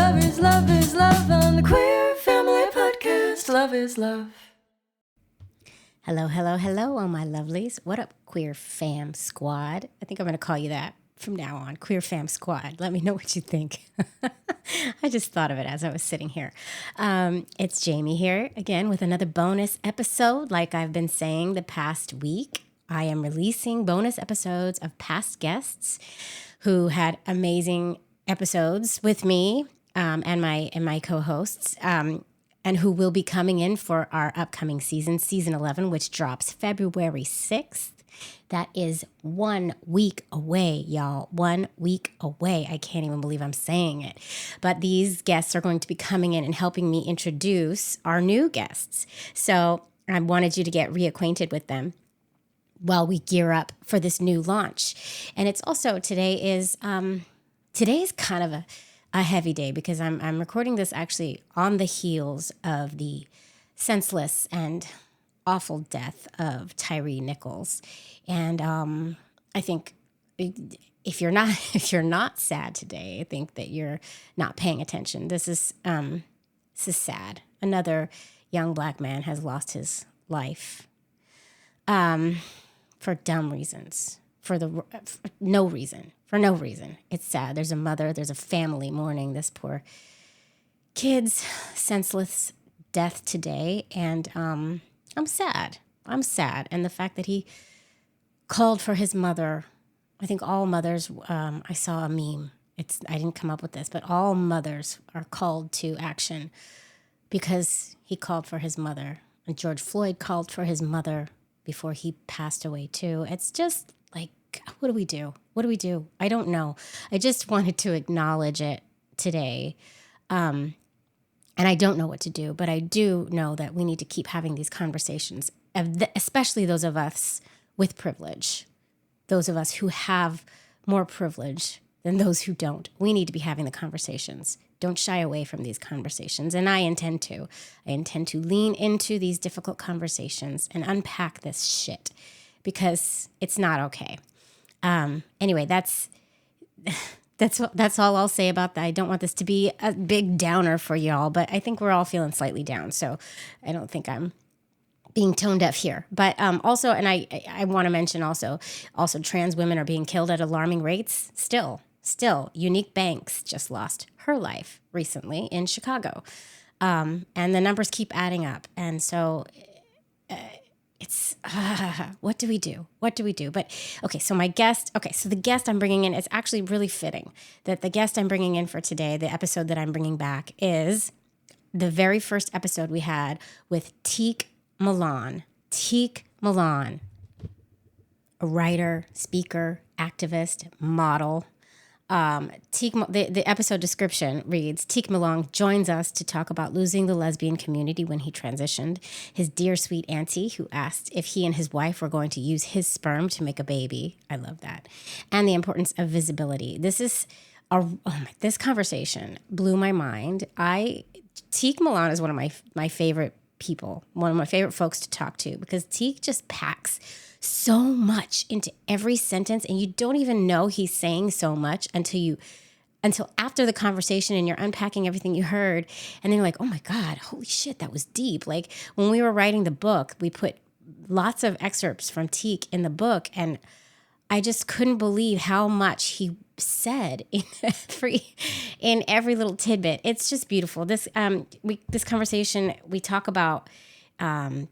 Love is love is love on the Queer Family Podcast. Love is love. Hello, hello, hello, all my lovelies. What up, Queer Fam Squad? I think I'm going to call you that from now on, Queer Fam Squad. Let me know what you think. I just thought of it as I was sitting here. It's Jamie here again with another bonus episode. Like I've been saying the past week, I am releasing bonus episodes of past guests who had amazing episodes with me and my co-hosts. And who will be coming in for our upcoming season 11, which drops February 6th. That is 1 week away, y'all. 1 week away. I can't even believe I'm saying it. But these guests are going to be coming in and helping me introduce our new guests. So I wanted you to get reacquainted with them while we gear up for this new launch. And it's also, today is kind of a heavy day because I'm recording this actually on the heels of the senseless and awful death of Tyree Nichols. And I think if you're not sad today, I think that you're not paying attention. This is sad. Another young black man has lost his life for dumb reasons. For no reason. It's sad. There's a mother, there's a family mourning this poor kid's senseless death today. And I'm sad. And the fact that he called for his mother, I think all mothers, I saw a meme. I didn't come up with this, but all mothers are called to action because he called for his mother. And George Floyd called for his mother before he passed away too. It's just like, what do we do? I don't know. I just wanted to acknowledge it today. And I don't know what to do, but I do know that we need to keep having these conversations, especially those of us with privilege, those of us who have more privilege than those who don't. We need to be having the conversations. Don't shy away from these conversations. And I intend to. Lean into these difficult conversations and unpack this shit because it's not okay. Anyway, that's all I'll say about that. I don't want this to be a big downer for y'all, but I think we're all feeling slightly down. So I don't think I'm being tone deaf here. But also, and I want to mention also trans women are being killed at alarming rates. Still, Unique Banks just lost her life recently in Chicago. And the numbers keep adding up. And so it's, what do we do? But okay, so the guest I'm bringing in, it's actually really fitting that the guest I'm bringing in for today, the episode that I'm bringing back, is the very first episode we had with Tiq Milan. Tiq Milan, a writer, speaker, activist, model. The episode description reads, Tiq Milan joins us to talk about losing the lesbian community when he transitioned, his dear sweet auntie who asked if he and his wife were going to use his sperm to make a baby. I love that. And the importance of visibility. This conversation blew my mind. Tiq Milan is one of my favorite people, one of my favorite folks to talk to because Tiq just packs so much into every sentence, and you don't even know he's saying so much until after the conversation and you're unpacking everything you heard, and then you're like, oh my God, holy shit, that was deep. Like when we were writing the book, we put lots of excerpts from Tiq in the book, and I just couldn't believe how much he said in every little tidbit. It's just beautiful. This conversation, we talk about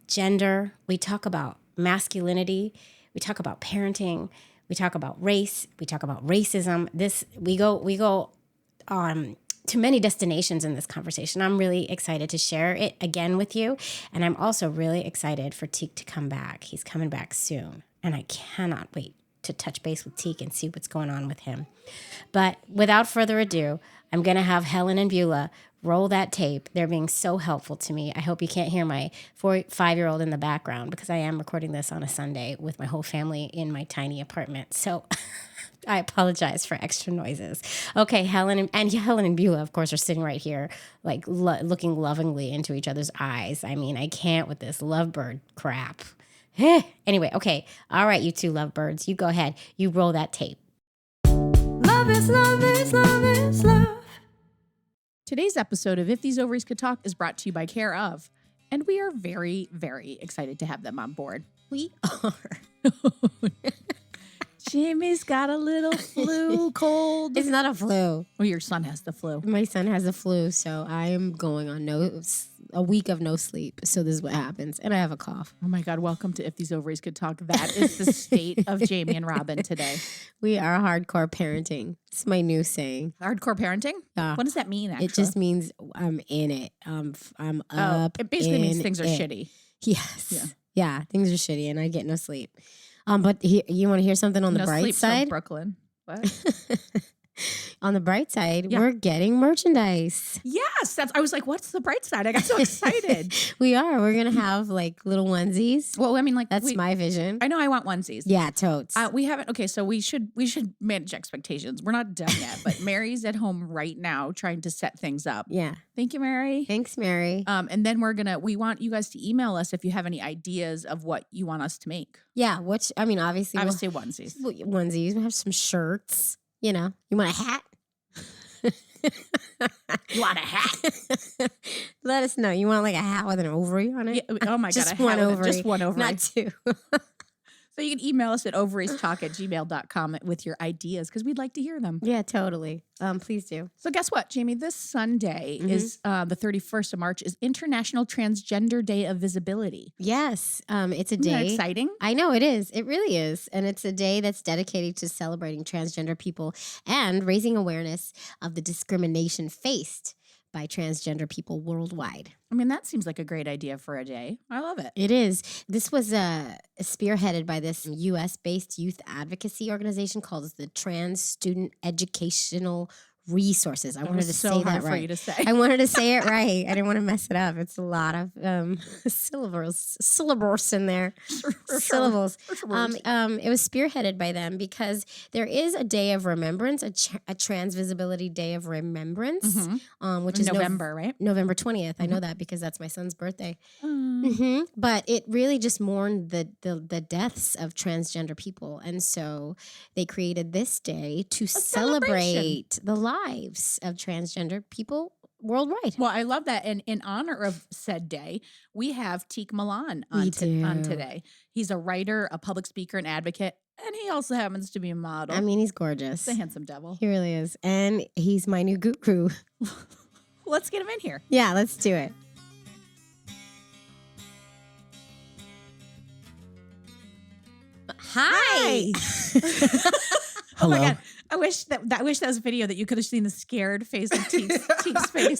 gender, we talk about masculinity, we talk about parenting, we talk about race, we talk about racism. We go to many destinations in this conversation. I'm really excited to share it again with you, and I'm also really excited for Tiq to come back. He's coming back soon, and I cannot wait to touch base with Tiq and see what's going on with him. But without further ado, I'm going to have Helen and Beulah roll that tape. They're being so helpful to me. I hope you can't hear my 5-year-old in the background because I am recording this on a Sunday with my whole family in my tiny apartment. So I apologize for extra noises. Okay, Helen and Beulah, of course, are sitting right here, like looking lovingly into each other's eyes. I mean, I can't with this lovebird crap. Anyway, okay. All right, you two lovebirds, you go ahead. You roll that tape. Love is love is love is love. Today's episode of If These Ovaries Could Talk is brought to you by Care Of, and we are very, very excited to have them on board. We are. Jimmy's got a little flu, cold. It's not a flu. Oh, your son has the flu. My son has a flu, so I am going on a week of no sleep. So this is what happens. And I have a cough. Oh my God, welcome to If These Ovaries Could Talk. That is the state of Jamie and Robin today. We are hardcore parenting. It's my new saying. Hardcore parenting? Yeah. What does that mean, actually? It just means I'm in it. I'm up. It basically means in things are it. shitty. Yes. Yeah, things are shitty and I get no sleep. But you want to hear something on the bright sleep side? From Brooklyn. What? On the bright side, we're getting merchandise. Yes, I was like, what's the bright side? I got so excited. We are. We're gonna have like little onesies. Well, I mean, like that's my vision. I know I want onesies. Yeah, totes. We haven't. Okay, so we should manage expectations. We're not done yet, but Mary's at home right now trying to set things up. Yeah. Thank you, Mary. Thanks, Mary. And then we want you guys to email us if you have any ideas of what you want us to make. Yeah. Obviously onesies. Onesies. We'll have some shirts. You know, you want a hat? You want a hat? Let us know. You want like a hat with an ovary on it? Yeah, oh my God. Just one ovary. Just one ovary. Not two. So you can email us at ovariestalk@gmail.com with your ideas because we'd like to hear them. Yeah, totally. Please do. So guess what, Jamie? This Sunday is the 31st of March is International Transgender Day of Visibility. Yes. It's a Isn't day. that exciting? I know it is. It really is. And it's a day that's dedicated to celebrating transgender people and raising awareness of the discrimination faced by transgender people worldwide. I mean, that seems like a great idea for a day. I love it. It is. This was spearheaded by this U.S.-based youth advocacy organization called the Trans Student Educational Resources. I wanted to say that right. For you to say. I wanted to say it right. I didn't want to mess it up. It's a lot of syllables in there. Syllables. It was spearheaded by them because there is a day of remembrance, a Trans Visibility Day of Remembrance, which is November, right? November 20th. I know that because that's my son's birthday. But it really just mourned the deaths of transgender people. And so they created this day to celebrate the lives of transgender people worldwide. Well, I love that. And in honor of said day, we have Tiq Milan on today. He's a writer, a public speaker, an advocate, and he also happens to be a model. I mean, he's gorgeous. He's a handsome devil. He really is. And he's my new guru. Let's get him in here. Yeah, let's do it. Hi. Oh my God. I wish that was a video that you could have seen the scared face of Tiq's face.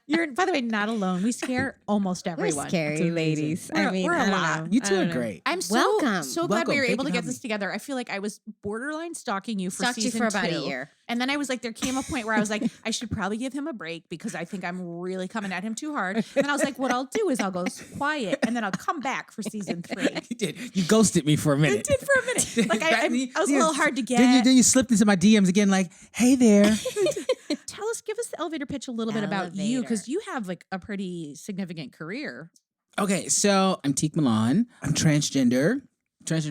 You're, by the way, not alone. We scare almost everyone. We're scary ladies. We're a lot. You two are great. I'm so Welcome. so glad we were able to get this together. I feel like I was borderline stalking you for season 2. for about a year. And then I was like, there came a point where I was like, I should probably give him a break because I think I'm really coming at him too hard. And then I was like, what I'll do is I'll go quiet and then I'll come back for season 3. You did. You ghosted me for a minute. I did for a minute. Like I was a little hard to get. Then you slipped into my DMs again like, hey there. Give us the elevator pitch a little bit about you because you have like a pretty significant career. Okay, so I'm Tiq Milan. I'm transgender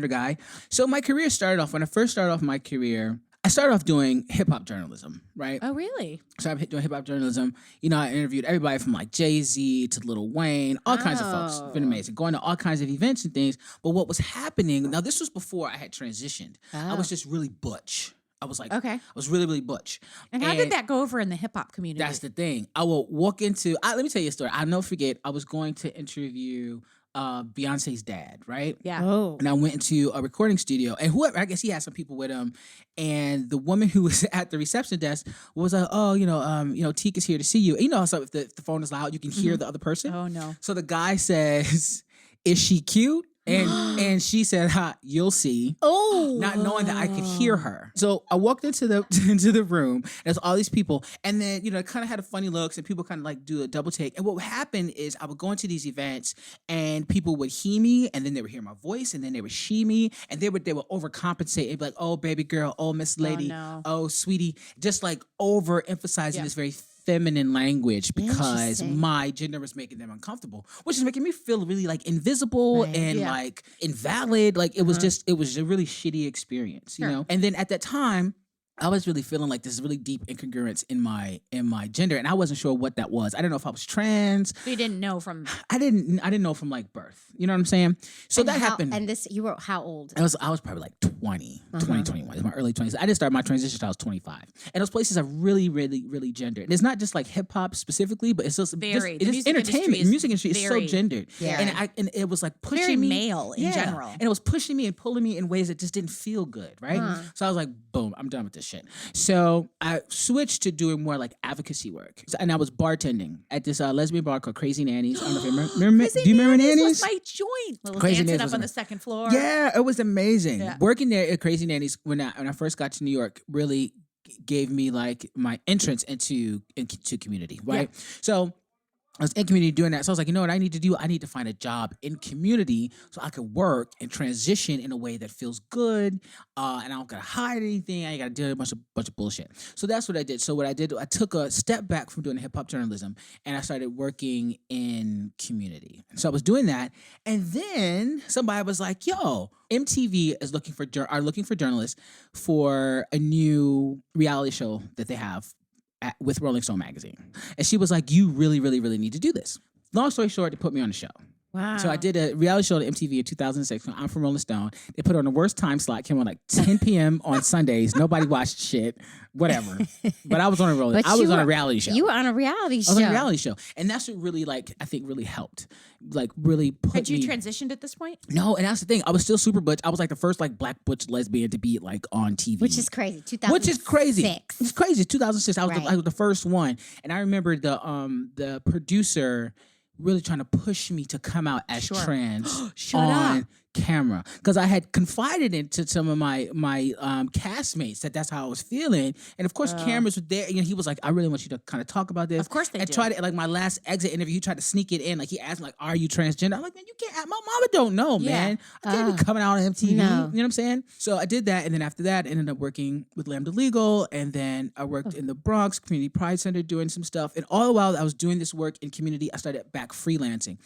guy. So my career started off, when I first started off my career, I started off doing hip-hop journalism, right? Oh, really? So I'm doing hip-hop journalism. You know, I interviewed everybody from like Jay-Z to Lil Wayne, all kinds of folks. It's been amazing. Going to all kinds of events and things. But what was happening, now this was before I had transitioned. I was just really butch. I was like, okay. I was really, really butch. And how did that go over in the hip hop community? That's the thing. I will walk into, let me tell you a story. I'll never forget, I was going to interview Beyonce's dad, right? Yeah. Oh. And I went into a recording studio, and whoever, I guess he had some people with him, and the woman who was at the reception desk was like, oh, Tiq is here to see you. And you know, so if the phone is loud, you can hear the other person. Oh, no. So the guy says, is she cute? And she said, you'll see. Oh. Not knowing that I could hear her. So I walked into the room. There's all these people. And then, kind of had a funny looks and people kind of like do a double take. And what would happen is I would go into these events and people would hear me and then they would hear my voice and then they would she me and they would overcompensate. It'd be like, oh, baby girl, oh, Miss Lady, oh, sweetie. Just like overemphasizing this very feminine language because my gender was making them uncomfortable, which is making me feel really like invisible and like invalid. Like it was just, it was a really shitty experience, you know? And then at that time, I was really feeling like this really deep incongruence in my gender, and I wasn't sure what that was. I didn't know if I was trans. So you didn't know from. I didn't know from like birth. You know what I'm saying? So that happened. And this, you were how old? I was probably like 20, 21. It was my early 20s. I didn't start my transition until I was 25. And those places are really, really, really gendered. And it's not just like hip hop specifically, but it's just Very. It is entertainment. The music industry is so very- gendered. Yeah. And it was like pushing Very me. male in general. And it was pushing me and pulling me in ways that just didn't feel good, right? So I was like, boom, I'm done with this shit. So I switched to doing more like advocacy work. And I was bartending at this lesbian bar called Crazy Nannies. I don't know if you remember. Do you remember Nannies? Was my joint. Little Crazy dancing Nannies up was on my- the second floor. Yeah, it was amazing. Yeah. Working there at Crazy Nannies when I first got to New York really gave me like my entrance into community, right? Yeah. So I was in community doing that. So I was like, you know what I need to do? I need to find a job in community so I could work and transition in a way that feels good. And I don't gotta hide anything. I ain't gotta do a bunch of bullshit. So that's what I did. So what I did, I took a step back from doing hip hop journalism and I started working in community. So I was doing that. And then somebody was like, yo, MTV is looking for journalists for a new reality show that they have with Rolling Stone magazine. And she was like, you really, really, really need to do this. Long story short, they put me on the show. Wow. So I did a reality show on MTV in 2006. I'm from Rolling Stone. They put it on the worst time slot. Came on like 10 p.m. on Sundays. Nobody watched shit. Whatever. But I was on a reality show. You were on a reality show. I was on a reality show. And that's what really, like, I think really helped. Like, really put Had you me... transitioned at this point? No, and that's the thing. I was still super butch. I was like the first like black butch lesbian to be like on TV. Which is crazy. 2006. Which is crazy. It's crazy. 2006. I was the first one. And I remember the producer really trying to push me to come out as trans on camera, because I had confided into some of my castmates that's how I was feeling, and of course cameras were there. You know, he was like, "I really want you to kind of talk about this." Of course they and do. tried to, like my last exit interview, he tried to sneak it in. Like he asked me, like, "Are you transgender?" I'm like, "Man, you can't. My mama don't know, man. I can't be coming out on MTV." No. You know what I'm saying? So I did that, and then after that, I ended up working with Lambda Legal, and then I worked in the Bronx Community Pride Center doing some stuff. And all the while I was doing this work in community, I started back freelancing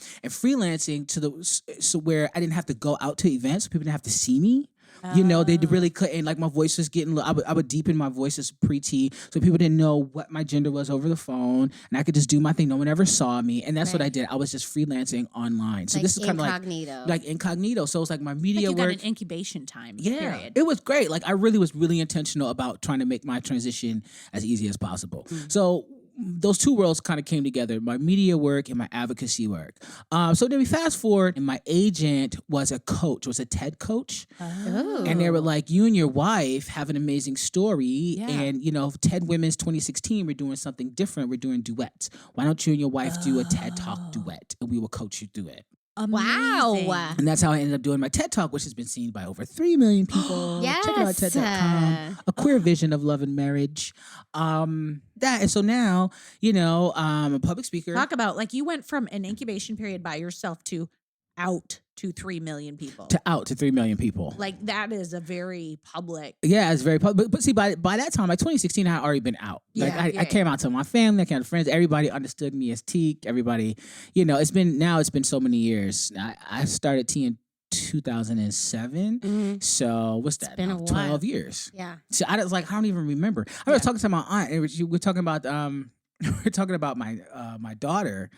so where I didn't have to go out to events. People didn't have to see me. You know, they really couldn't, like my voice was getting, I would deepen my voice as pre-T, so people didn't know what my gender was over the phone, and I could just do my thing. No one ever saw me, and that's what I did. I was just freelancing online. So like this is kind of like incognito. So it's like my media Like you work. got an incubation time. Yeah, Period. it was great. Like I really was really intentional about trying to make my transition as easy as possible. So those two worlds kind of came together, my media work and my advocacy work. So then we fast forward, and my agent was a TED coach. Oh. And they were like, you and your wife have an amazing story. And, you know, TED Women's 2016, we're doing something different. We're doing duets. Why don't you and your wife do a TED Talk duet? And we will coach you through it. Amazing. Wow. And that's how I ended up doing my TED Talk, which has been seen by over 3 million people. Yes. Check it out at TED.com. A queer vision of love and marriage. And so now, you know, I'm a public speaker. Talk about, like, you went from an incubation period by yourself to out to 3 million people. To 3 million people. Like, that is a very public. Yeah, it's very public. But see, by that time, like 2016, I had already been out. Like I came out to my family, I came out to friends. Everybody understood me as Tiq. Everybody, you know, it's been so many years. I started T in 2007. So what's that? It's been a while. 12 years. Yeah. So I was like, I don't even remember. I was talking to my aunt, and we're talking about we're talking about my daughter,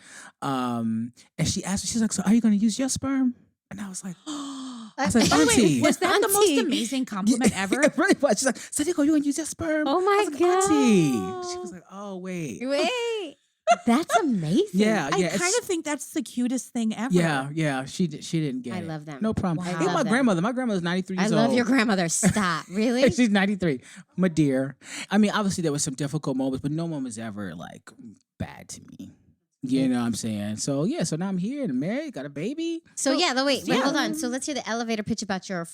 and she asked me, she's like, "So are you going to use your sperm?" And I was like, I was like, By the way, "Auntie." was that the most Auntie. amazing compliment ever? It really was. She's like, "Sadiq, you going to use your sperm?" Oh my I was like, "Auntie." God. She was like, "Oh wait." Wait. That's amazing. Yeah, I yeah. kind of think that's the cutest thing ever. Yeah. She didn't get it. I love them. No problem. Wow. Even I my love them. grandmother. My grandmother's 93 I years love old. your grandmother. Stop. Really? She's 93. My dear. I mean, obviously there was some difficult moments, but no one was ever like bad to me. You know what I'm saying? So yeah, so now I'm here and married, got a baby. So wait, hold on. So let's hear the elevator pitch about your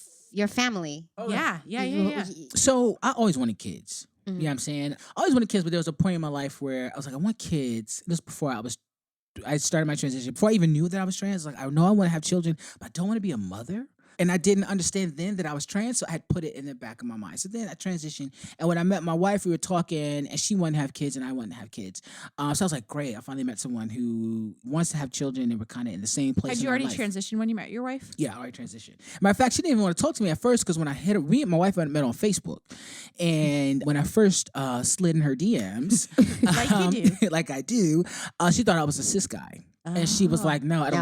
family. Yeah. So I always wanted kids. Mm-hmm. You know what I'm saying? I always wanted kids, but there was a point in my life where I was like, I want kids. This was before I started my transition. Before I even knew that I was trans, like, I know I want to have children, but I don't want to be a mother. And I didn't understand then that I was trans, so I had put it in the back of my mind. So then I transitioned, and when I met my wife, we were talking, and she wanted to have kids, and I wanted to have kids. So I was like, great, I finally met someone who wants to have children, and we're kind of in the same place. Had you already transitioned when you met your wife? Yeah, I already transitioned. Matter of fact, she didn't even want to talk to me at first because when I hit her, me and my wife had met on Facebook, and when I first slid in her DMs, like I do, she thought I was a cis guy. And she was like, "No, I don't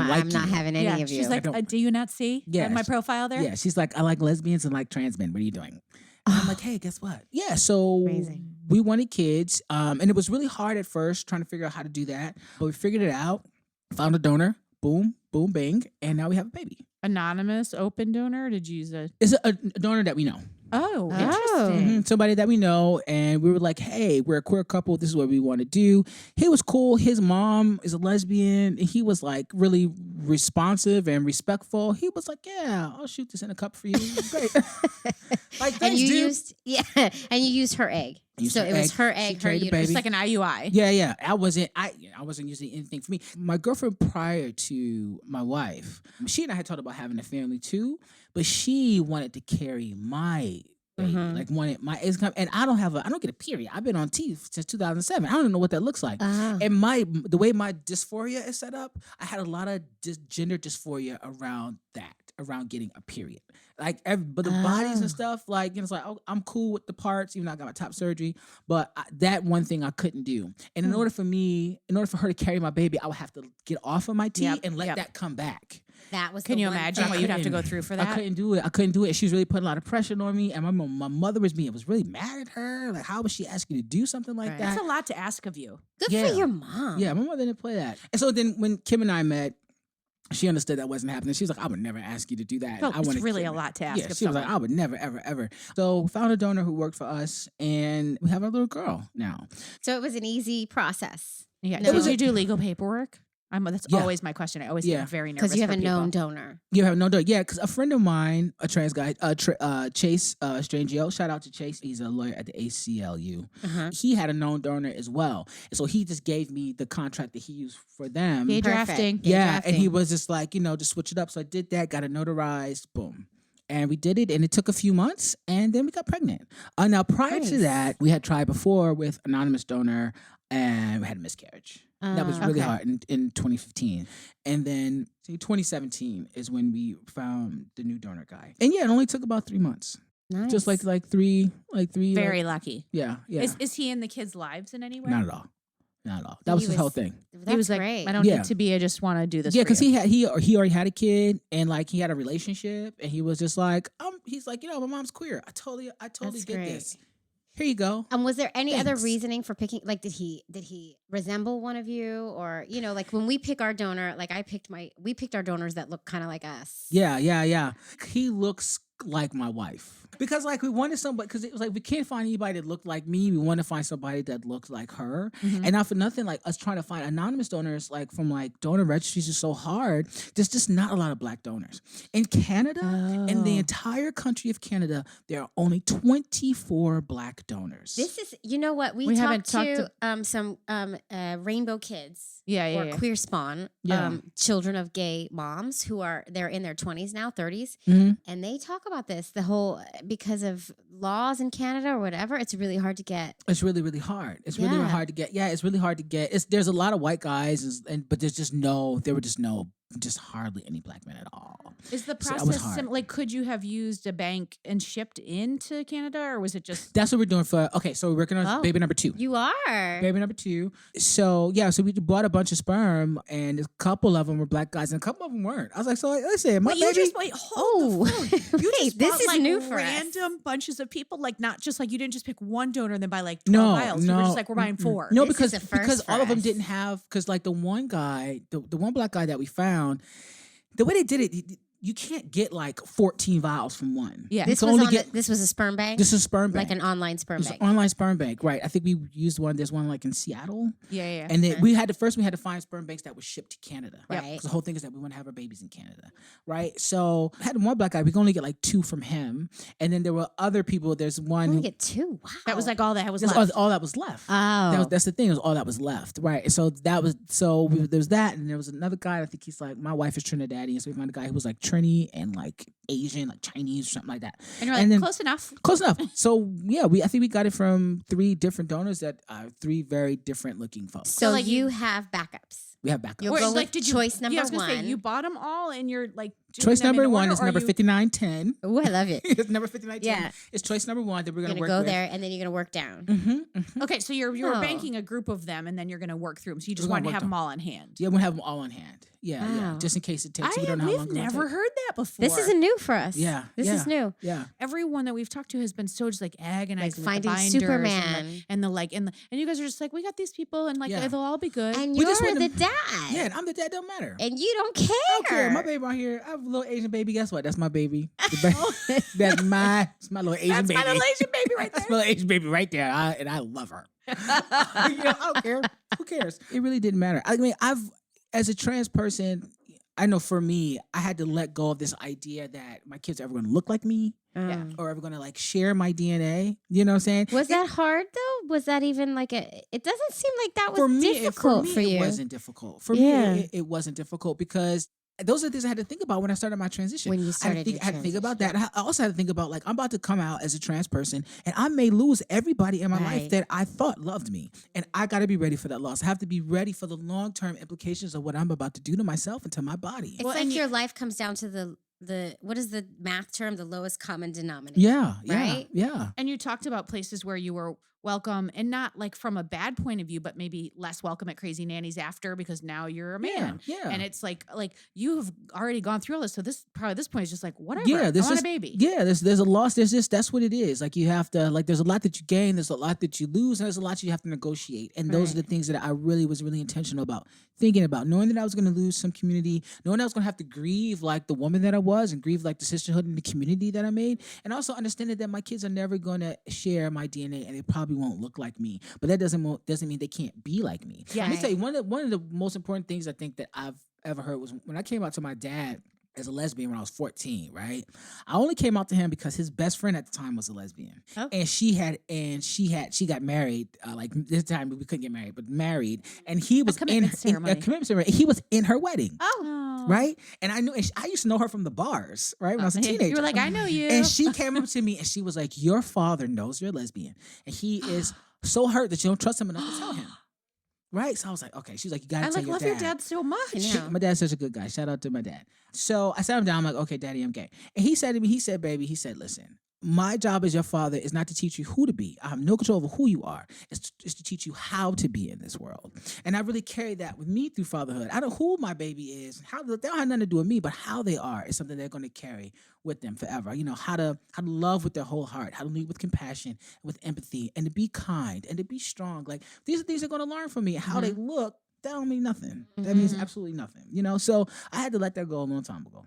like you. I'm not having any of you." She's like, "Do you not see my profile there?" Yeah, she's like, "I like lesbians and like trans men. What are you doing?" And I'm like, "Hey, guess what?" Yeah, so Amazing. we wanted kids, and it was really hard at first trying to figure out how to do that, but we figured it out. Found a donor. Boom, boom, bang, and now we have a baby. Anonymous, open donor. Did you use a? It's a donor that we know. Oh, interesting. Mm-hmm. Somebody that we know, and we were like, "Hey, we're a queer couple. This is what we want to do." He was cool. His mom is a lesbian, and he was like really responsive and respectful. He was like, "Yeah, I'll shoot this in a cup for you." Great. Like, thanks, and you dude. and you used her egg. So it was her egg, her uterus. It's like an IUI. Yeah. I wasn't using anything for me. My girlfriend prior to my wife, she and I had talked about having a family too, but she wanted to carry my baby, like wanted my eggs come. And I don't get a period. I've been on teeth since 2007. I don't even know what that looks like. And the way my dysphoria is set up, I had a lot of gender dysphoria around that, around getting a period. Like, but the bodies and stuff, like, it's like, oh, I'm cool with the parts, even though I got my top surgery. But that one thing I couldn't do. And in order for her to carry my baby, I would have to get off of my teeth and let that come back. That was. Can you imagine what you'd have to go through for that? I couldn't do it. And she was really putting a lot of pressure on me. And my mother was really mad at her. Like, how would she ask you to do something like that? That's a lot to ask of you. Good for your mom. Yeah, my mother didn't play that. And so then when Kim and I met, she understood that wasn't happening. She was like, "I would never ask you to do that." No, it's really a lot to ask. Yeah, she was like, "I would never, ever, ever." So found a donor who worked for us, and we have a little girl now. So it was an easy process. Yeah. No. Did you do legal paperwork? That's always my question. I always get very nervous because you have a people. known donor. You have a known donor, yeah. Because a friend of mine, a trans guy, Chase Strangio, shout out to Chase. He's a lawyer at the ACLU. He had a known donor as well, and so he just gave me the contract that he used for them. Gay drafting. And he was just like, just switch it up. So I did that, got it notarized, boom. And we did it, and it took a few months, and then we got pregnant. Now, prior to that, we had tried before with anonymous donor, and we had a miscarriage. That was really hard in 2015. And then 2017 is when we found the new donor guy. And yeah, it only took about 3 months. Nice. Just like three. Very lucky. Yeah. Is he in the kids' lives in any way? Not at all. That was his whole thing. That's He was great. like, I don't need to be. I just want to do this. Yeah, because he already had a kid, and like he had a relationship, and he was just like, he's like, my mom's queer. I totally That's get great. this. Here you go. Was there any other Thanks. reasoning for picking? Like, did he resemble one of you, or like when we pick our donor? Like, we picked our donors that look kind of like us. Yeah. He looks like my wife. Because like we wanted somebody, because it was like we can't find anybody that looked like me. We want to find somebody that looked like her. And not for nothing, like us trying to find anonymous donors, like from like donor registries is so hard. There's just not a lot of Black donors. In Canada, in the entire country of Canada, there are only 24 Black donors. This is, you know what? We haven't talked to some rainbow kids. Yeah. Queer spawn, children of gay moms they're in their 20s now, 30s. And they talk about this, the whole, because of laws in Canada or whatever, it's really hard to get. It's really, really hard. It's really hard to get. Yeah, it's really hard to get. There's a lot of white guys, but there were just hardly any Black men at all. Is the process like, could you have used a bank and shipped into Canada, or was it just? That's what we're doing so we're working on baby number 2. You are baby number 2. So we bought a bunch of sperm, and a couple of them were Black guys, and a couple of them weren't. I was like, so listen, my baby. Hold the phone. You just this bought, is like, new for us. random bunches of people, like not just like you didn't just pick one donor and then buy like 12 vials. You were just like, we're buying 4. No, This is a first because for all of them us. didn't have, because like the one guy, the one Black guy that we found, the way they did it, you can't get like 14 vials from one. Yeah. This was a sperm bank. This is a sperm bank. Like an online sperm It's bank. an online sperm bank, right? I think we used one. There's one like in Seattle. Yeah. And then we had to find sperm banks that were shipped to Canada. Right. Because the whole thing is that we want to have our babies in Canada. Right. So I had one Black guy. We could only get like 2 from him. And then there were other people. There's one. Only get 2. Wow. That was like all that was That's left. all that was left. Oh. That's the thing. It was all that was left. Right. And so there was that. And there was another guy. I think he's like, my wife is Trinidadian. So we found a guy who was like Trini and like Asian, like Chinese or something like that. And you're like, then, close enough. Close enough. So yeah, I think we got it from 3 different donors that are 3 very different looking folks. So like you have backups. We have backup. You'll go with choice number I was gonna one. say, you bought them all and you're like Choice doing them number in 1 order, is or number you- 5910. Oh, I love it. It's number 5910. Yeah. It's choice number 1 that we're You're gonna gonna work go with. there, and then you're gonna work down. Okay, so you're Oh. banking a group of them and then you're gonna work through them. So you just We're want gonna to work have them them. all on hand. Yeah, we'll have them all on hand. Yeah. Wow. Just in case it takes. We don't know how long We've it's gonna never take. heard that before. This isn't new for us. Yeah, This is new. Yeah. Everyone that we've talked to has been so just like agonizing Like with the finding binders Superman. and the like and you guys are just like, we got these people and like Yeah. they'll all be good. And We you're just want the them- dad. Yeah, and I'm the dad. Don't matter. And you don't care. I don't care. My baby right here. I have a little Asian baby. Guess what? That's my baby. That's my little Asian That's baby. my little Asian baby right That's there. my little Asian baby right there. And I love her. I don't care. Who cares? It really didn't matter. I mean, as a trans person, I know for me, I had to let go of this idea that my kids are ever going to look like me Yeah. or ever going to like share my DNA. You know what I'm saying? Was that hard though? Was that even like a? It doesn't seem like that was for me, difficult for you. It wasn't difficult. For Yeah. me, it wasn't difficult because those are the things I had to think about when I started my transition. When you I started your had to think about that. transition. I also had to think about like I'm about to come out as a trans person, and I may lose everybody in my life Right. that I thought loved me, and I got to be ready for that loss. I have to be ready for the long term implications of what I'm about to do to myself and to my body. It's Well, like and your life comes down to the what is the math term? The lowest common denominator. Yeah, Right? yeah. And you talked about places where you were welcome and not like from a bad point of view, but maybe less welcome at Crazy Nannies after because now you're a man. Yeah. And it's like you have already gone through all this. So this point is just like, whatever. Yeah, I this want is a baby. Yeah, there's a loss. There's just that's what it is. Like you have to like there's a lot that you gain, there's a lot that you lose, and there's a lot you have to negotiate. And those are the things that I really was really intentional about thinking about, knowing that I was going to lose some community, knowing I was going to have to grieve like the woman that I was and grieve like the sisterhood and the community that I made, and also understanding that my kids are never going to share my DNA and they probably won't look like me. But that doesn't mean they can't be like me. Yeah. Let me tell you one of the most important things I think that I've ever heard was when I came out to my dad as a lesbian when I was 14, right? I only came out to him because his best friend at the time was a lesbian. Oh. And she got married, like this time we couldn't get married, but married. And he was in commitment ceremony. a commitment ceremony. He was in her wedding. Oh. Right? And I knew, and I used to know her from the bars, right? When I was a teenager. You were like, I know you. And she came up to me and she was like, your father knows you're a lesbian. And he is so hurt that you don't trust him enough to tell him. Right? So I was like, okay. She's like, you gotta I tell your love dad. your dad so much. Yeah. My dad's such a good guy. Shout out to my dad. So I sat him down. I'm like, okay, daddy, I'm gay. And he said to me, baby, listen, my job as your father is not to teach you who to be. I have no control over who you are. It's to teach you how to be in this world. And I really carry that with me through fatherhood. I don't know who my baby is. They don't have nothing to do with me, but how they are is something they're going to carry with them forever. You know, how to love with their whole heart, how to lead with compassion, with empathy, and to be kind and to be strong. Like these are things they're going to learn from me. How they look, that don't mean nothing. That means absolutely nothing. You know, so I had to let that go a long time ago.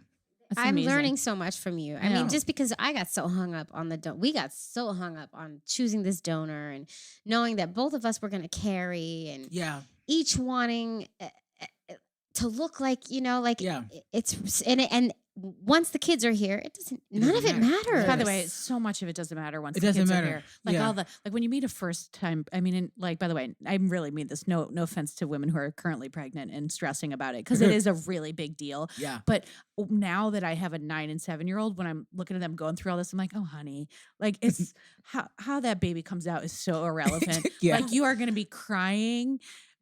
That's I'm amazing. learning so much from you. I Yeah. mean, just because I got so hung up on we got so hung up on choosing this donor and knowing that both of us were going to carry and Yeah. each wanting to look like, Yeah. it's and once the kids are here, none of it matter. matters. By the way, so much of it doesn't matter once It the doesn't kids matter. are here. Like Yeah. all the when you meet a first time. I mean, and like by the way, I really mean this. No offense to women who are currently pregnant and stressing about it because it is a really big deal. Yeah. But now that I have a 9 and 7-year-old, when I'm looking at them going through all this, I'm like, oh honey, like it's how that baby comes out is so irrelevant. Yeah. Like you are going to be crying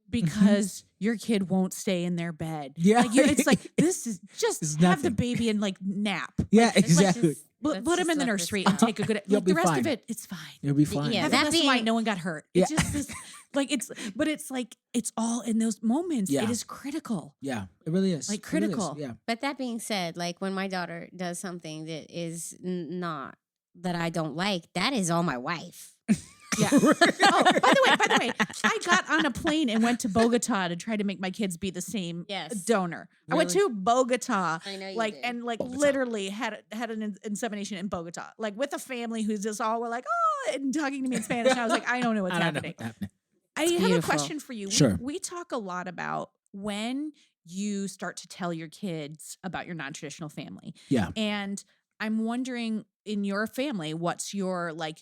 because your kid won't stay in their bed. Yeah. Like it's like this is just It's have the nothing. baby and like nap. Yeah, Like, it's exactly. just- Put him in the nursery and take a good. You'll Like be the rest fine. of it, it's fine. You'll be fine. Yeah, Have that a glass of wine, being- no one got hurt. Yeah. It's just this, but it's like it's all in those moments. Yeah. It is critical. Yeah, it really is. Like, It really is. critical. Yeah. But that being said, like when my daughter does something that is not that I don't like, that is all my wife. Yeah. Oh, by the way, I got on a plane and went to Bogota to try to make my kids be the same Yes. donor. I went to Bogota, I know you like did. and like Bogota. literally had an insemination in Bogota, like with a family who's just all were like, oh, and talking to me in Spanish. And I was like, I don't know what's I don't know happening. what's happening. I have a beautiful. question for you. Sure. We talk a lot about when you start to tell your kids about your non-traditional family. Yeah. And I'm wondering in your family, what's your like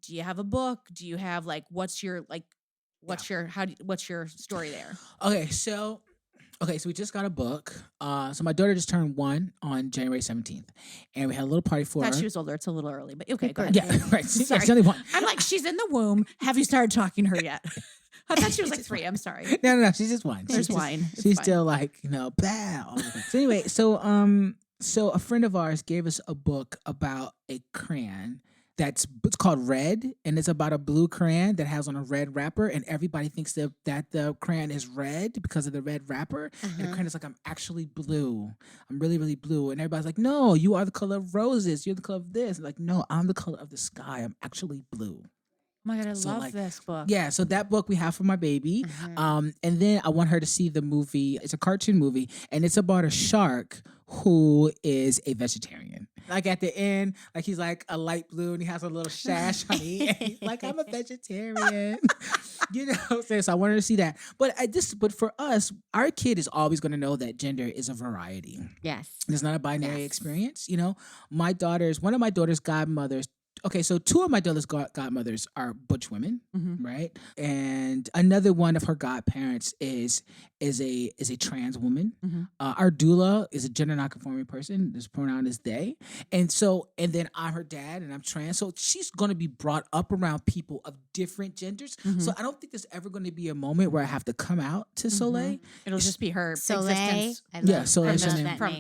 do you have a book? Do you have what's your story there? Okay, so Okay, so we just got a book. So my daughter just turned 1 on January 17th, and we had a little party for I her. thought she was older. It's a little early, but okay, go ahead. Yeah, right. Sorry. She's only 1. I'm like, she's in the womb. Have you started talking to her yet? I thought she was like 3. I'm sorry. No. She's just 1. There's She's wine. Just, she's still like, blah. All of that. So anyway, so a friend of ours gave us a book about a crayon it's called Red, and it's about a blue crayon that has on a red wrapper, and everybody thinks that the crayon is red because of the red wrapper, and the crayon is like, I'm actually blue. I'm really, really blue. And everybody's like, no, you are the color of roses. You're the color of this. Like, no, I'm the color of the sky. I'm actually blue. Oh my God, I love this book. Yeah, so that book we have for my baby. And then I want her to see the movie. It's a cartoon movie, and it's about a shark who is a vegetarian. Like at the end, like he's like a light blue and he has a little sash on it. And he's like, I'm a vegetarian. So I wanted to see that. But for us, our kid is always going to know that gender is a variety. Yes. It's not a binary experience. One of my daughter's godmothers. Okay, so 2 of my daughter's godmothers are butch women, right? And another one of her godparents is a trans woman. Our doula is a gender nonconforming person. His pronoun is they. And then I'm her dad, and I'm trans. So she's going to be brought up around people of different genders. So I don't think there's ever going to be a moment where I have to come out to Soleil. It'll just be her Soleil. existence. Soleil's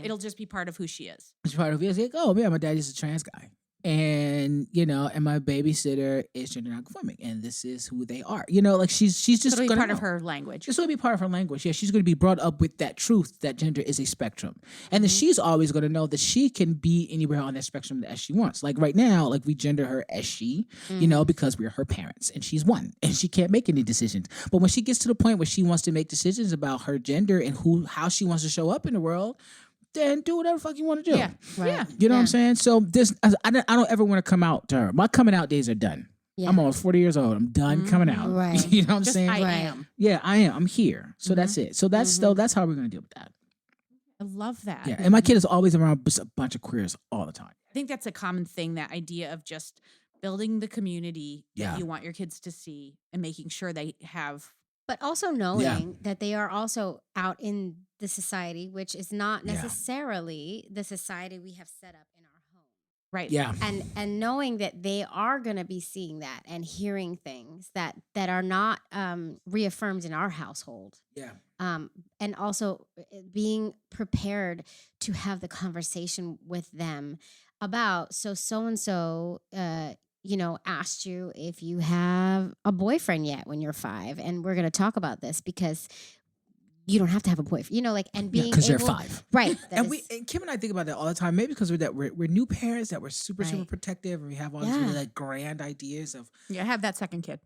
It'll just be part of who she is. It's part of it. It's like, oh man, my daddy's a trans guy. And and my babysitter is gender nonconforming, and this is who they are. Like she's just It'll be gonna part of know. her language. This will be part of her language. Yeah, she's going to be brought up with that truth that gender is a spectrum, and then she's always going to know that she can be anywhere on that spectrum as she wants. Like right now, like we gender her as she, because we're her parents, and she's 1, and she can't make any decisions. But when she gets to the point where she wants to make decisions about her gender and how she wants to show up in the world, then do whatever the fuck you want to do. Yeah. Right. Yeah. You know what I'm saying? So I don't ever want to come out to her. My coming out days are done. Yeah. I'm almost 40 years old. I'm done coming out. Right. You know what I'm saying? I am. Yeah, I am. I'm here. So that's it. So that's that's how we're going to deal with that. I love that. Yeah. And my kid is always around a bunch of queers all the time. I think that's a common thing, that idea of just building the community that you want your kids to see and making sure they have. But also knowing that they are also out in the society, which is not necessarily the society we have set up in our home. Right. Yeah. And knowing that they are going to be seeing that and hearing things that are not reaffirmed in our household. Yeah. And also being prepared to have the conversation with them about, so-and-so, asked you if you have a boyfriend yet when you're 5, and we're going to talk about this because you don't have to have a boyfriend, and being because you're 5, right? And Kim and I think about that all the time. Maybe because we're new parents, that we're super protective, and we have all these really like grand ideas of have that second kid.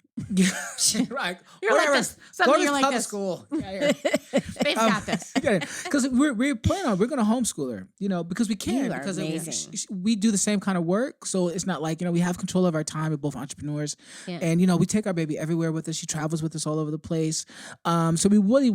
Right. You're like this. Suddenly you're like this. School. They've got this. Because we're planning on, we're going to homeschool her, because we can, because we do the same kind of work. So it's not like, we have control of our time. We're both entrepreneurs, and we take our baby everywhere with us. She travels with us all over the place. So we really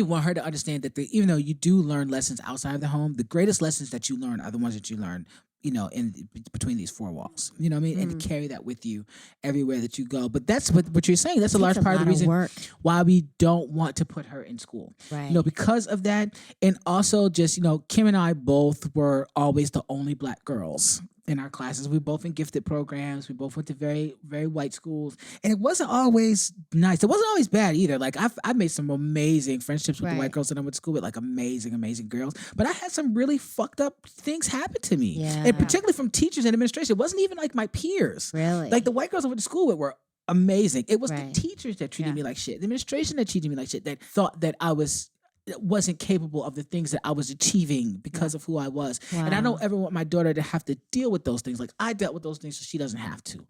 want her to understand that even though you do learn lessons outside of the home, the greatest lessons that you learn are the ones that you learn in between these 4 walls, you know what I mean? And to carry that with you everywhere that you go. But that's what you're saying. That's a large part of the reason why we don't want to put her in school, right? Because of that. And also just, Kim and I both were always the only Black girls in our classes. We both in gifted programs. We both went to very, very white schools. And it wasn't always nice. It wasn't always bad either. Like I've made some amazing friendships with the white girls that I went to school with, like amazing, amazing girls. But I had some really fucked up things happen to me. Yeah. And particularly from teachers and administration. It wasn't even like my peers. Really? Like the white girls I went to school with were amazing. It was the teachers that treated me like shit. The administration that treated me like shit, that thought that I wasn't capable of the things that I was achieving because of who I was. Wow. And I don't ever want my daughter to have to deal with those things. Like I dealt with those things, so she doesn't have to.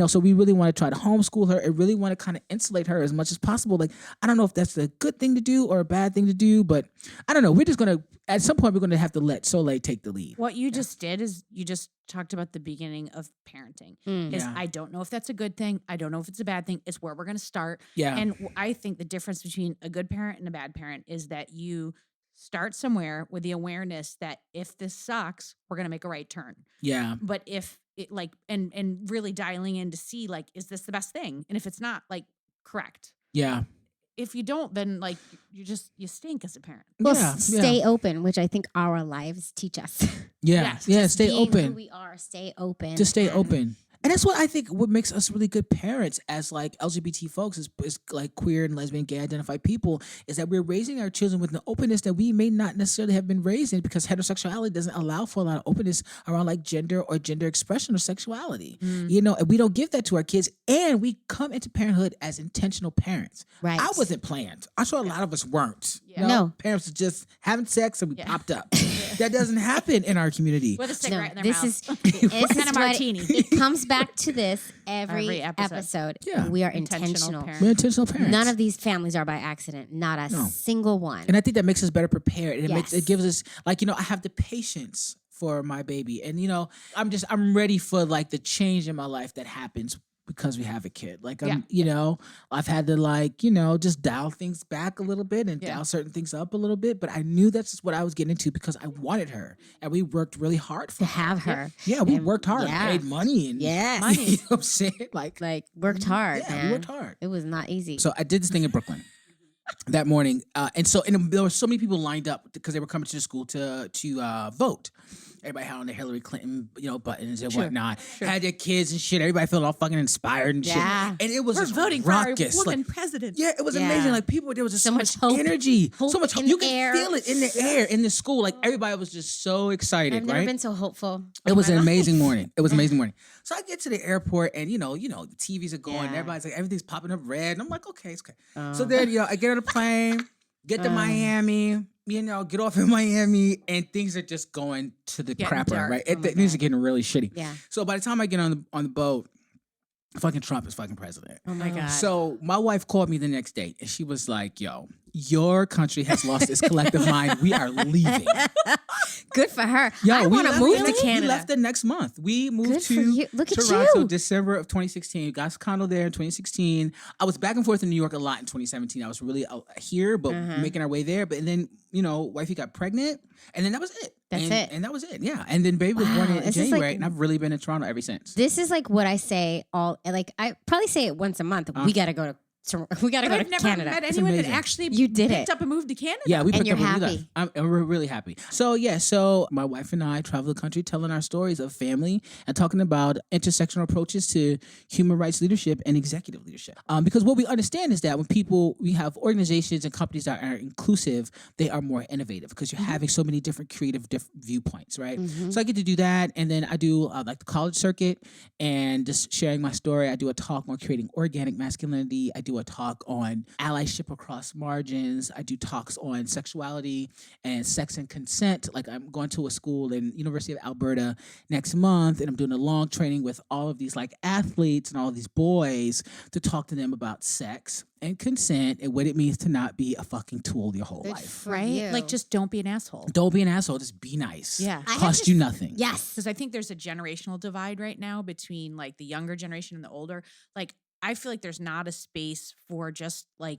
So we really want to try to homeschool her and really want to kind of insulate her as much as possible. Like, I don't know if that's a good thing to do or a bad thing to do, but I don't know. We're just going to, at some point, we're going to have to let Soleil take the lead. What you just did is you just talked about the beginning of parenting. I don't know if that's a good thing. I don't know if it's a bad thing. It's where we're going to start. Yeah. And I think the difference between a good parent and a bad parent is that you start somewhere with the awareness that if this sucks, we're going to make a right turn. Yeah. But if it and really dialing in to see, like, is this the best thing? And if it's not, like, correct. Yeah. if you don't, then like you stink as a parent. Well, stay open, which I think our lives teach us. Yeah, stay being open. Who we are, stay open. Just stay open. And that's what I think what makes us really good parents as like LGBT folks is like queer and lesbian, gay identified people, is that we're raising our children with an openness that we may not necessarily have been raised in, because heterosexuality doesn't allow for a lot of openness around like gender or gender expression or sexuality. You know, and we don't give that to our kids, and we come into parenthood as intentional parents. Right. I wasn't planned. I'm sure a lot of us weren't. Yeah. No. Parents are just having sex and we popped up. That doesn't happen in our community. With a cigarette in their this mouth. is And a martini. It comes back to this every episode. Yeah. We are Intentional intentional. parents. We're intentional parents. None of these families are by accident. Not a single one. And I think that makes us better prepared. And Yes. it gives us, like, you know, I have the patience for my baby. And, you know, I'm ready for like the change in my life that happens because we have a kid. Like, you know, I've had to like, you know, just dial things back a little bit and dial certain things up a little bit. But I knew that's just what I was getting into because I wanted her. And we worked really hard for to have her. Yeah, we worked hard, yeah. made money. And Yes. you know what I'm saying? Like Worked hard, yeah, man. we worked hard. It was not easy. So I did this thing in Brooklyn that morning. And there were so many people lined up because they were coming to the school to vote. Everybody had on their Hillary Clinton, you know, buttons and whatnot. Had their kids and shit. Everybody feeling all fucking inspired and shit. And it was just voting raucous. for our woman like, president. Yeah, it was amazing. Like people, there was just so much hope. energy, Hope so much hope. in You the could air. feel it in the air, in the school. Like everybody was just so excited. I've never right? been so hopeful. It was an amazing morning. It was an amazing morning. So I get to the airport and you know, the TVs are going. And everybody's like, everything's popping up red. And I'm like, okay, it's okay. So then, I get on a plane, get to Miami. You know, get off in Miami, and things are just going to the crapper, dark. right? Oh my Things are getting really shitty. Yeah. So by the time I get on the boat, fucking Trump is fucking president. Oh my God. So my wife called me the next day, and she was like, "Yo, your country has lost its collective mind. We are leaving." Good for her. Yo, I want to move to We Canada. left the next month. We moved Good for to you. Look at Toronto, you. December of 2016. Got a condo there in 2016. I was back and forth in New York a lot in 2017. I was really here, but making our way there. But then, wifey got pregnant, and then that was it. And that was it. Yeah. And then baby was born in January, and I've really been in Toronto ever since. This is like what I say I probably say it once a month. We got to go to Canada. I've never met anyone that actually picked up and moved to Canada. Yeah, we picked you're up and we happy. left. And we're really happy. So my wife and I travel the country telling our stories of family and talking about intersectional approaches to human rights leadership and executive leadership. Because what we understand is that when we have organizations and companies that are inclusive, they are more innovative because you're having so many different creative viewpoints, right? So I get to do that, and then I do like the college circuit and just sharing my story. I do a talk on creating organic masculinity. I do a talk on allyship across margins. I do talks on sexuality and sex and consent. Like I'm going to a school in University of Alberta next month, and I'm doing a long training with all of these like athletes and all of these boys to talk to them about sex and consent and what it means to not be a fucking tool your whole life. Right? Like just don't be an asshole. Don't be an asshole. Just be nice. Yeah. Cost you nothing. Yes. Because I think there's a generational divide right now between like the younger generation and the older. Like I feel like there's not a space for just like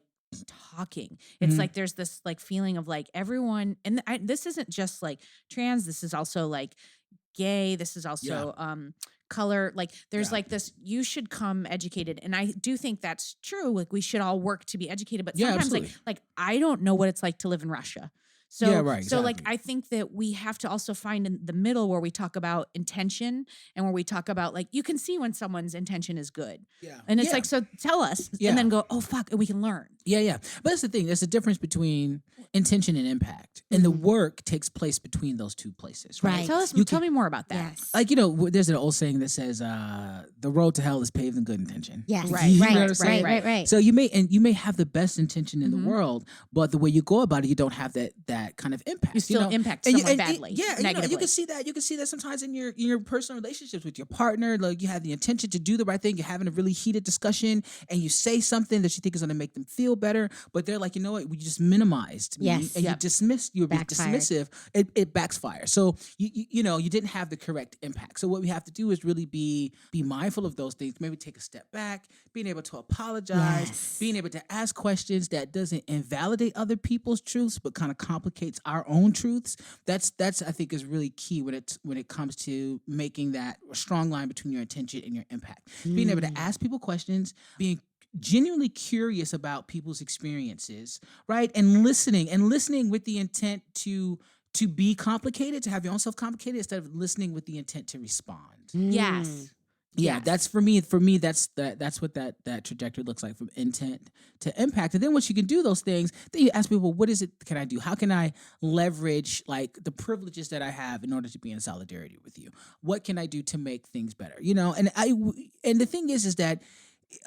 talking. It's like there's this like feeling of like everyone, and this isn't just like trans. This is also like gay. This is also color. Like there's like this. You should come educated, and I do think that's true. Like we should all work to be educated. But sometimes like I don't know what it's like to live in Russia. So, so like, I think that we have to also find in the middle where we talk about intention and where we talk about like, you can see when someone's intention is good. Yeah. And it's like, so tell us and then go, oh, fuck, and we can learn. Yeah, yeah. But that's the thing. There's a difference between intention and impact. And the work takes place between those two places, right? Tell me more about that. Yes. Like, there's an old saying that says, the road to hell is paved in good intention. Yes. Right. You know what I'm saying? Right. So you may have the best intention in the world, but the way you go about it, you don't have that kind of impact. You still impact someone badly. Negatively. You can see that. You can see that sometimes in your personal relationships with your partner. Like you have the intention to do the right thing. You're having a really heated discussion, and you say something that you think is going to make them feel better, but they're like, you know what? We just minimized me, and you dismissed. You were dismissive. It backfires. So you didn't have the correct impact. So what we have to do is really be mindful of those things. Maybe take a step back, being able to apologize, being able to ask questions that doesn't invalidate other people's truths, but kind of complicates our own truths. That's I think is really key when it comes to making that strong line between your intention and your impact. Being able to ask people questions, being genuinely curious about people's experiences, right? And listening with the intent to be complicated, to have your own self complicated, instead of listening with the intent to respond. Yes. Yeah, Yes. that's for me. That's what that trajectory looks like, from intent to impact. And then once you can do those things, then you ask people, what is it can I do? How can I leverage like the privileges that I have in order to be in solidarity with you? What can I do to make things better? You know, and the thing is that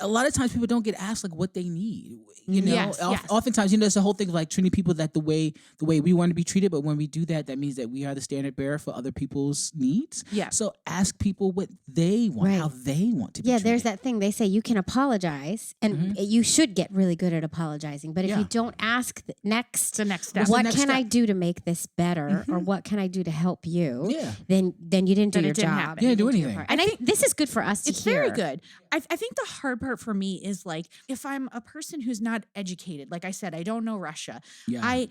a lot of times people don't get asked like what they need. You know, Yes, yes. oftentimes, you know, it's the whole thing of like treating people that the way we want to be treated. But when we do that, that means that we are the standard bearer for other people's needs. Yeah. So ask people what they want, Right. how they want to be Yeah, treated. there's that thing. They say you can apologize, and you should get really good at apologizing. But if Yeah. you don't ask the next step. what next can I step? do to make this better, or what can I do to help you? Yeah. Then you didn't do Then it your didn't job. happen. You didn't do your anything. part. And this is good for us to It's hear. very good. I think the hard part for me is like, if I'm a person who's not educated, like I said, I don't know Russia. Yeah.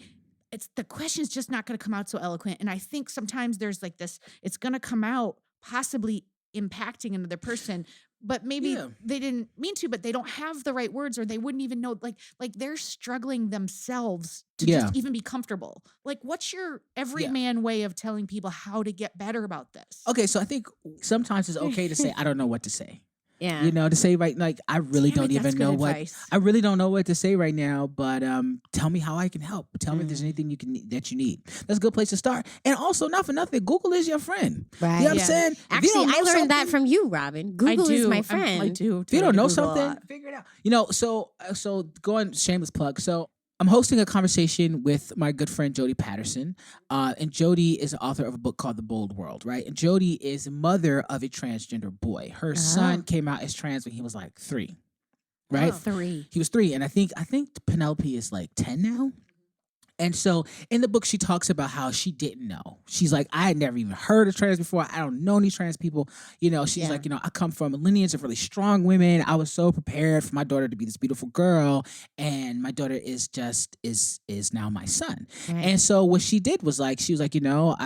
It's the question's just not going to come out so eloquent. And I think sometimes there's like this, it's going to come out possibly impacting another person, but maybe Yeah. they didn't mean to, but they don't have the right words, or they wouldn't even know, like they're struggling themselves to Yeah. just even be comfortable. Like, what's your everyman way of telling people how to get better about this? Okay, so I think sometimes it's okay to say I don't know what to say. Yeah. You know, to say like I really Damn don't it, that's even know good what advice. I really don't know what to say right now, but tell me how I can help. Tell me if there's anything that you need. That's a good place to start. And also, not for nothing, Google is your friend. Right. You know what Yeah. I'm saying? If you Actually, don't know I learned that something- from you, Robin. Google is my friend. I do. If you don't know Google a something, lot. figure it out. You know, so going shameless plug. So I'm hosting a conversation with my good friend Jody Patterson, and Jody is the author of a book called The Bold World, right? And Jody is the mother of a transgender boy. Her son came out as trans when he was like 3, right? 3. He was 3, and I think Penelope is like 10 now. And so in the book, she talks about how she didn't know. She's like, I had never even heard of trans before. I don't know any trans people. You know, she's like, you know, I come from a lineage of really strong women. I was so prepared for my daughter to be this beautiful girl. And my daughter is now my son. Right. And so what she did was like, she was like, you know,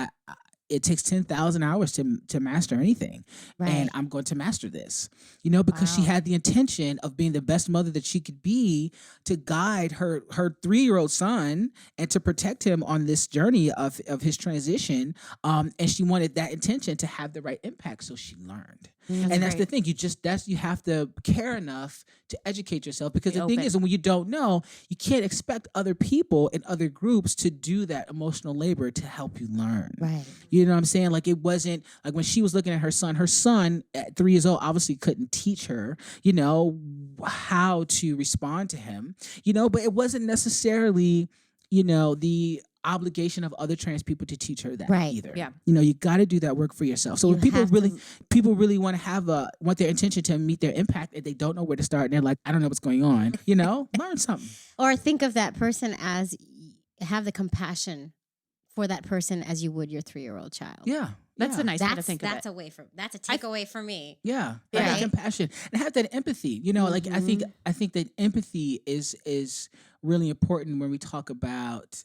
it takes 10,000 hours to master anything. Right. And I'm going to master this, you know, because she had the intention of being the best mother that she could be, to guide her 3-year-old son and to protect him on this journey of his transition. And she wanted that intention to have the right impact. So she learned. That's the thing. You have to care enough to educate yourself, because the thing is, when you don't know, you can't expect other people in other groups to do that emotional labor to help you learn. Right. You know what I'm saying? Like, it wasn't like when she was looking at her son at 3 years old obviously couldn't teach her, you know, how to respond to him, you know, but it wasn't necessarily, you know, the obligation of other trans people to teach her that either. Yeah. You know, you got to do that work for yourself. So if people really want to want their intention to meet their impact, and they don't know where to start, and they're like, I don't know what's going on, you know, learn something. Or think of that person as, have the compassion for that person as you would your 3-year-old child. Yeah. That's a nice way to That's think of it. that's a takeaway for me. Yeah, Right. have that compassion and have that empathy. You know, like I think that empathy is really important when we talk about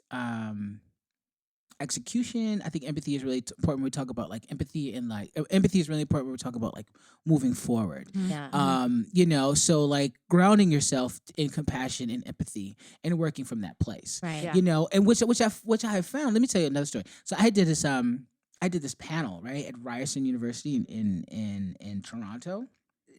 execution. I think empathy is really important when we talk about like empathy, and like empathy is really important when we talk about like moving forward. Yeah. You know, so like grounding yourself in compassion and empathy and working from that place. Right. Yeah. You know, and which I have found. Let me tell you another story. So I did this panel, right, at Ryerson University in Toronto.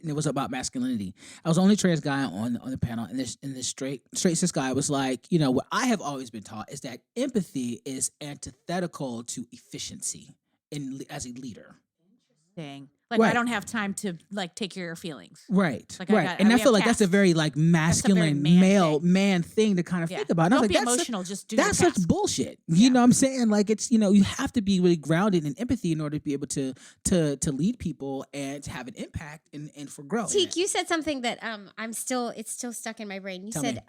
And it was about masculinity. I was the only trans guy on the panel, and this straight cis guy was like, you know, what I have always been taught is that empathy is antithetical to efficiency as a leader. Thing. Like, Right. I don't have time to like take care of your feelings. Right, Like, right. we And I have feel like that's a tasks. very like masculine man man thing to kind of Yeah. think about. And I Don't was be like, emotional. Just do your that's such task. bullshit. You know what I'm saying? Like, it's, you know, you have to be really grounded in empathy in order to be able to lead people and to have an impact and for growth. Teak, you said something that it's still stuck in my brain. You Tell said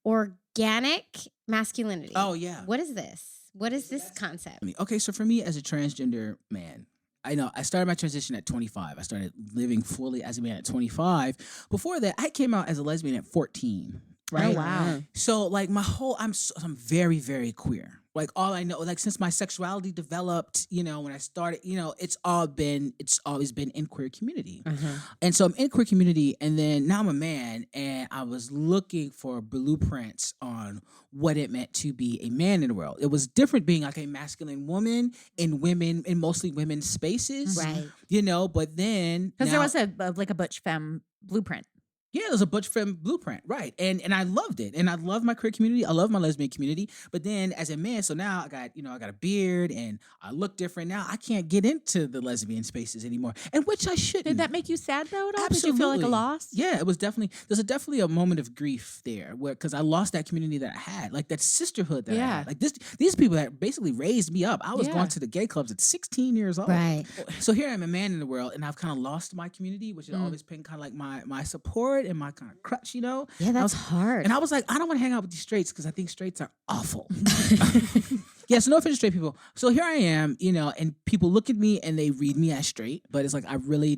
organic masculinity. Oh yeah. What is this? What is this concept? Okay, so for me as a transgender man, I know I started my transition at 25. I started living fully as a man at 25. Before that, I came out as a lesbian at 14. Right? Oh, wow. So like I'm very, very queer. Like all I know, like since my sexuality developed, when I started, it's always been in queer community. And so I'm in queer community, and then now I'm a man, and I was looking for blueprints on what it meant to be a man in the world. It was different being like a masculine woman in mostly women's spaces. Right. But then because there was a butch femme blueprint. Yeah, there's a butch femme blueprint, right? And I loved it, and I love my queer community. I love my lesbian community. But then, as a man, so now I got a beard, and I look different now. I can't get into the lesbian spaces anymore, and which I shouldn't. Did that make you sad though? At all? Absolutely. Did you feel like a loss? Yeah, it was definitely. There's definitely a moment of grief there, because I lost that community that I had, like that sisterhood that I had. Like these people that basically raised me up. I was going to the gay clubs at 16 years old. Right. So here I'm a man in the world, and I've kind of lost my community, which has always been kind of like my support and my kind of crutch, Yeah, that's hard. And I was like, I don't want to hang out with these straights because I think straights are awful. Yes, no offense to straight people. So here I am, and people look at me and they read me as straight, but it's like I really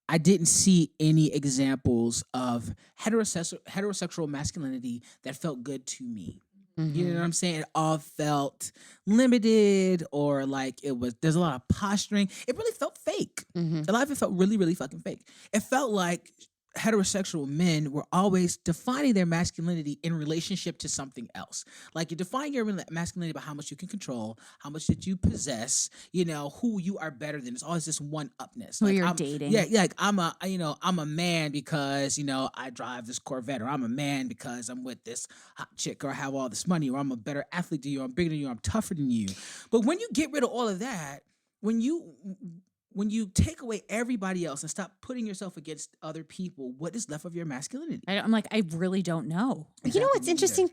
I didn't see any examples of heterosexual masculinity that felt good to me. You know what I'm saying? It all felt limited, or like there's a lot of posturing. It really felt fake. A lot of it felt really, really fucking fake. It felt like heterosexual men were always defining their masculinity in relationship to something else. Like you're defining your masculinity by how much you can control, how much that you possess, who you are better than. It's always this one-upness. Who like you're dating. Yeah, like I'm a man because, I drive this Corvette, or I'm a man because I'm with this hot chick, or I have all this money, or I'm a better athlete than you, I'm bigger than you, I'm tougher than you. But when you get rid of all of that, when you take away everybody else and stop putting yourself against other people, what is left of your masculinity? I'm like, I really don't know. You know what's interesting?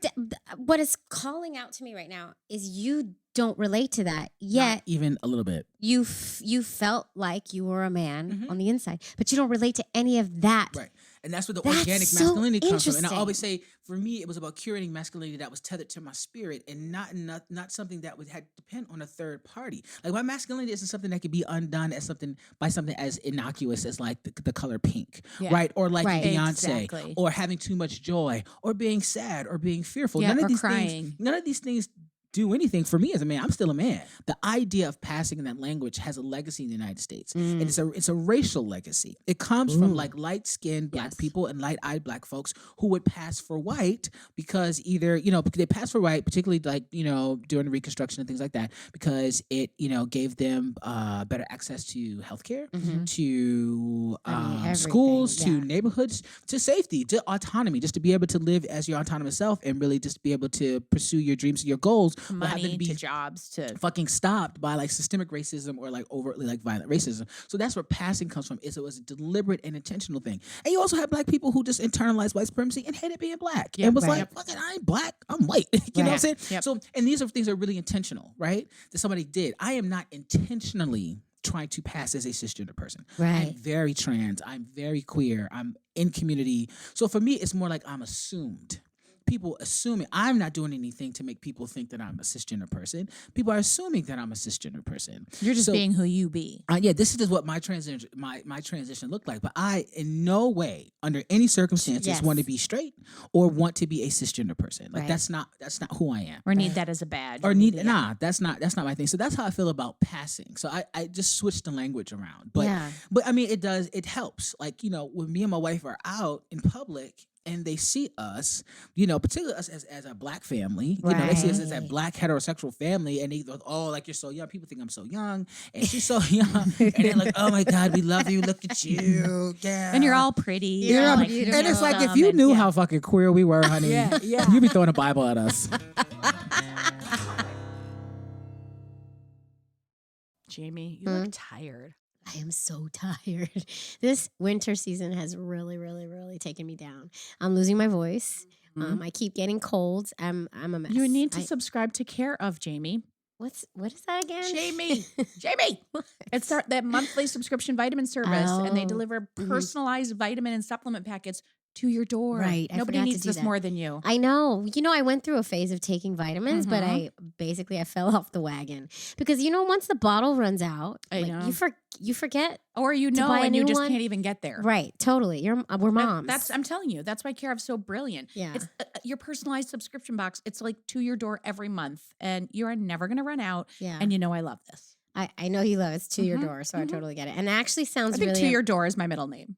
What is calling out to me right now is you don't relate to that yet. Not even a little bit. You felt like you were a man on the inside, but you don't relate to any of that. Right. And that's where the That's organic so masculinity comes from. And I interesting. always say, for me, it was about curating masculinity that was tethered to my spirit, and not something that had to depend on a third party. Like my masculinity isn't something that could be undone by something as innocuous as like the color pink, right? Or like Beyonce, or having too much joy, or being sad, or being fearful. Yeah, none of these things do anything for me as a man. I'm still a man. The idea of passing in that language has a legacy in the United States. And it's a racial legacy. It comes from like light-skinned black people and light-eyed black folks who would pass for white because either, they pass for white, particularly like, during the Reconstruction and things like that, because it, gave them better access to healthcare, to schools, to neighborhoods, to safety, to autonomy, just to be able to live as your autonomous self and really just be able to pursue your dreams and your goals. Money to jobs to fucking stopped by like systemic racism or like overtly like violent racism. So that's where passing comes from. It was a deliberate and intentional thing. And you also have black people who just internalized white supremacy and hated being black and was like, fucking, I ain't black, I'm white. You know what I'm saying? Yep. So, and these are things that are really intentional, right? That somebody did. I am not intentionally trying to pass as a cisgender person. Right. I'm very trans. I'm very queer. I'm in community. So for me, it's more like I'm assumed. People assuming I'm not doing anything to make people think that I'm a cisgender person. People are assuming that I'm a cisgender person. You're just being who you be. This is what my transition looked like. But I, in no way, under any circumstances, want to be straight or want to be a cisgender person. Like that's not who I am. Or need that as a badge. Or that's not my thing. So that's how I feel about passing. So I just switched the language around. But I mean, it helps. Like when me and my wife are out in public and they see us, particularly us as a black family, they see us as a black heterosexual family, and they go, oh, like you're so young. People think I'm so young, and she's so young, and they're like, oh my God, we love you. Look at you, yeah. And you're all pretty. Yeah, like, and it's like if you knew how fucking queer we were, honey, you'd be throwing a Bible at us. Jamie, you look tired. I am so tired. This winter season has really, really, really taken me down. I'm losing my voice. I keep getting colds. I'm a mess. You need to subscribe to Care of Jamie. What is that again? Jamie. It's that monthly subscription vitamin service, and they deliver personalized vitamin and supplement packets to your door. Right. Nobody needs this more than you. I know. I went through a phase of taking vitamins, but I fell off the wagon because once the bottle runs out, you forget, or and you just can't even get there. Right. Totally. We're moms. I'm telling you, that's why Care Of's so brilliant. Yeah. It's your personalized subscription box. It's like to your door every month, and you're never going to run out. Yeah. And I love this. I know you love it. It's to your door, so I totally get it. And it actually sounds I think really... To Your Door is my middle name.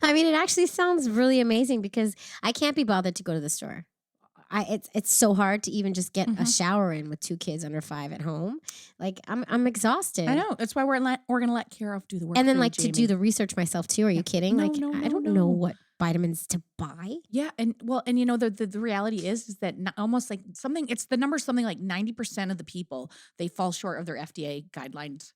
I mean, it actually sounds really amazing because I can't be bothered to go to the store. It's so hard to even just get a shower in with 2 kids under 5 at home. Like I'm exhausted. I know. That's why we're gonna let Care Of do the work. And then to do the research myself too. Are you kidding? No, I don't know what vitamins to buy. Yeah, and the reality is that almost like it's the number something like 90% of the people, they fall short of their FDA guidelines.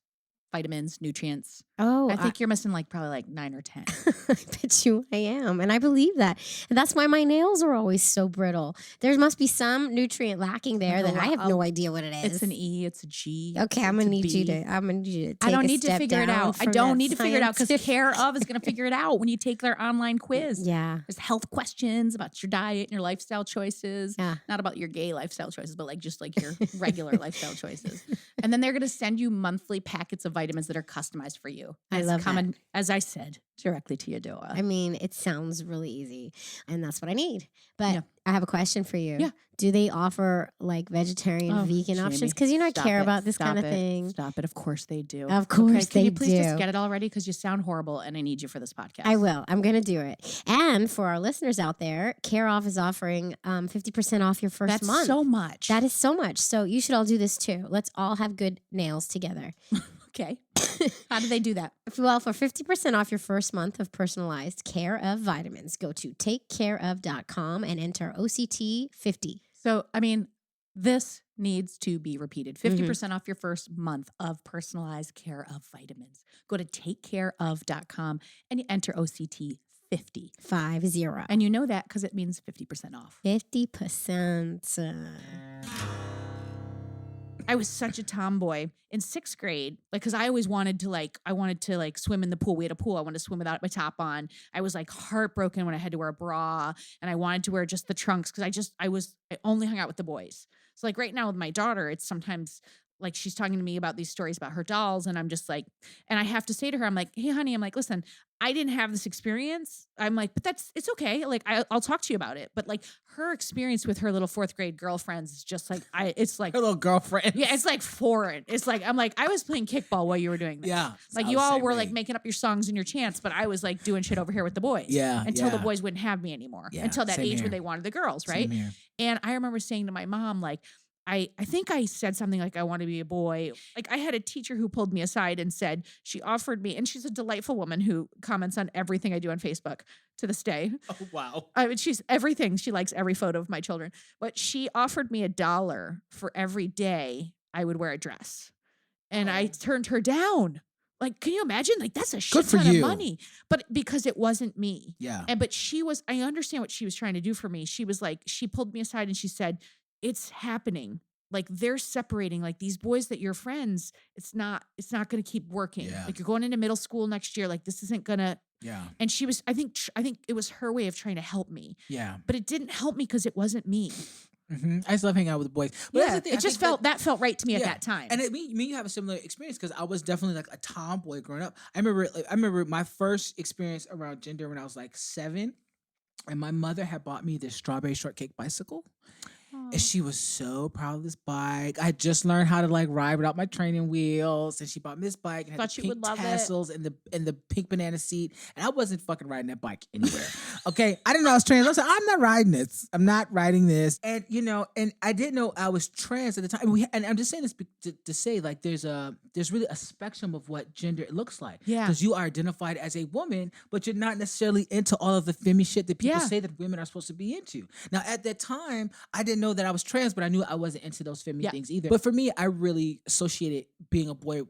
Vitamins, nutrients. Oh, I think you're missing probably 9 or 10. I bet you I am. And I believe that. And that's why my nails are always so brittle. There must be some nutrient lacking there that I have no idea what it is. It's an E, it's a G. Okay, I'm gonna need you to take I don't need to figure it out. I don't need to figure it out because Care Of is gonna figure it out when you take their online quiz. Yeah. There's health questions about your diet and your lifestyle choices. Yeah. Not about your gay lifestyle choices, but just your regular lifestyle choices. And then they're gonna send you monthly packets of vitamins that are customized for you. I love coming, as I said, directly to your door. I mean, it sounds really easy, and that's what I need. But I have a question for you. Yeah. Do they offer vegetarian, vegan options? Because I care about this kind of thing. Stop it. Of course they do. Of course Can they you please do. just get it already? Because you sound horrible, and I need you for this podcast. I will. I'm going to do it. And for our listeners out there, Care Of is offering 50% off your first month. That's so much. That is so much. So you should all do this too. Let's all have good nails together. Okay. How do they do that? Well, for 50% off your first month of personalized Care Of vitamins, go to takecareof.com and enter OCT50. So, I mean, this needs to be repeated. 50% off your first month of personalized Care Of vitamins. Go to takecareof.com and you enter OCT50. 50. And you know that because it means 50% off. 50%. I was such a tomboy in 6th grade, because I always wanted to swim in the pool. We had a pool. I wanted to swim without my top on. I was heartbroken when I had to wear a bra, and I wanted to wear just the trunks because I only hung out with the boys. So right now with my daughter, it's sometimes she's talking to me about these stories about her dolls, and I'm just and I have to say to her, I'm hey honey, listen, I didn't have this experience. I'm but it's okay. I'll talk to you about it. But her experience with her little 4th grade girlfriends is just it's her little girlfriend. Yeah, it's foreign. It's I'm I was playing kickball while you were doing this. Yeah. You all were making up your songs and your chants, but I was doing shit over here with the boys. Yeah. Until the boys wouldn't have me anymore. Yeah, until that age here. where they wanted the girls, right? And I remember saying to my mom, I think I said something I want to be a boy. I had a teacher who pulled me aside and said, she offered me, and she's a delightful woman who comments on everything I do on Facebook to this day. Oh, wow. She's everything. She likes every photo of my children. But she offered me $1 for every day I would wear a dress. And I turned her down. Can you imagine? That's a shit ton of money. But because it wasn't me. Yeah. But I understand what she was trying to do for me. She was she pulled me aside and she said, it's happening. They're separating. These boys that you're friends, it's not going to keep working. Yeah. You're going into middle school next year. This isn't going to. Yeah. And she was, I think it was her way of trying to help me. Yeah. But it didn't help me because it wasn't me. Mm-hmm. I just love hanging out with the boys. But yeah, it just felt right to me at that time. And me, you have a similar experience because I was definitely a tomboy growing up. I remember my first experience around gender when I was 7, and my mother had bought me this strawberry shortcake bicycle. And she was so proud of this bike. I had just learned how to ride without my training wheels, and she bought me this bike and had the pink tassels and the pink banana seat. And I wasn't fucking riding that bike anywhere. Okay, I didn't know I was trans. I was I'm not riding this. I'm not riding this. And and I didn't know I was trans at the time. And I'm just saying this to say there's really a spectrum of what gender looks like. Yeah, because you are identified as a woman, but you're not necessarily into all of the femmy shit that people say that women are supposed to be into. Now, at that time, I didn't know that I was trans, but I knew I wasn't into those feminine things either. But for me, I really associated being a boy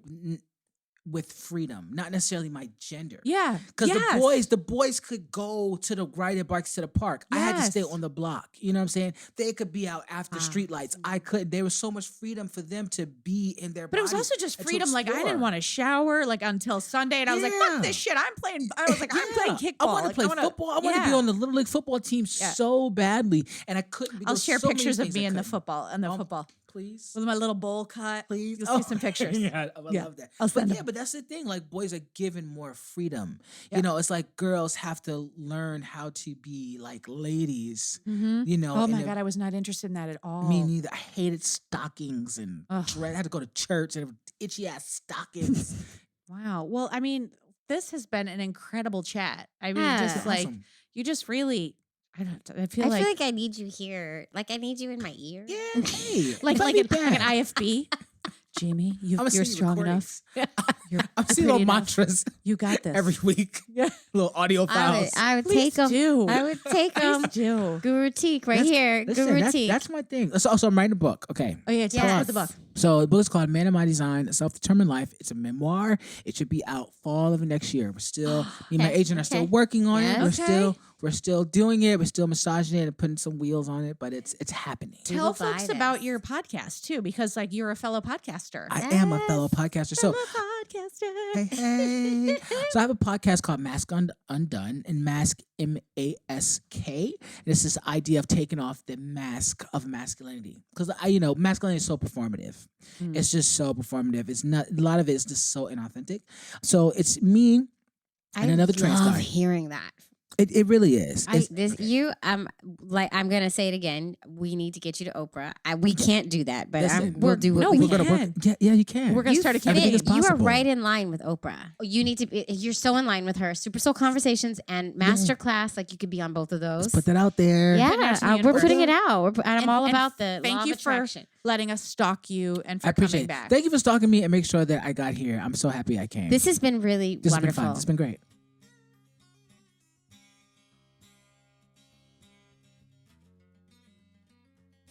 with freedom, not necessarily my gender. Yeah. Because the boys could go to the riding bikes to the park. I had to stay on the block. You know what I'm saying? They could be out after street lights. I couldn't. There was so much freedom for them to be in their But it was also just freedom. Like I didn't want to shower like until Sunday. And I was like, fuck this shit. I'm playing kickball. I want to play football. I want to be on the Little League football team so badly. And I couldn't. I'll share pictures of me in the football. Please. With my little bowl cut. Please. You'll see some pictures. I love that. But that's the thing. Like boys are given more freedom. Yeah. You know, it's like girls have to learn how to be like ladies. You know. Oh my God, I was not interested in that at all. Me neither. I hated stockings and dread. I had to go to church and itchy ass stockings. Wow. Well, I mean, this has been an incredible chat. I mean, just like awesome. You just really. I feel like I need you here. Like I need you in my ear. Yeah, hey, like an IFB. Jamie, you're strong enough. I'm seeing little mantras. You got this every week. Little audio files. I would take them. I would take them. Guru Tiq here. Guru Tiq. That's my thing. So I'm writing a book. Okay. Oh yeah, tell us about the book. So the book is called Man of My Design: A Self-Determined Life. It's a memoir. It should be out fall of next year. We're still, me and my agent are still working on it. We're still doing it. We're still massaging it and putting some wheels on it, but it's happening. Tell folks about your podcast too, because like you're a fellow podcaster. I am a fellow podcaster. So hey. So I have a podcast called Mask Undone, and Mask M-A-S-K. It's this idea of taking off the mask of masculinity, because masculinity is so performative. It's just so performative. It's not, a lot of it is just so inauthentic. So it's me and another trans guy. I love hearing that. It really is. I'm gonna say it again. We need to get you to Oprah. We can't do that, but we'll do what we can. Yeah, you can. We're gonna start a campaign. You are right in line with Oprah. You need to. You're so in line with her. Super Soul Conversations and Masterclass. Like you could be on both of those. Let's put that out there. Yeah, we're putting it out. I'm all about the thank you for letting us stalk you and for coming back. Thank you for stalking me and make sure that I got here. I'm so happy I came. This has been really wonderful. Has been fun. It's been great.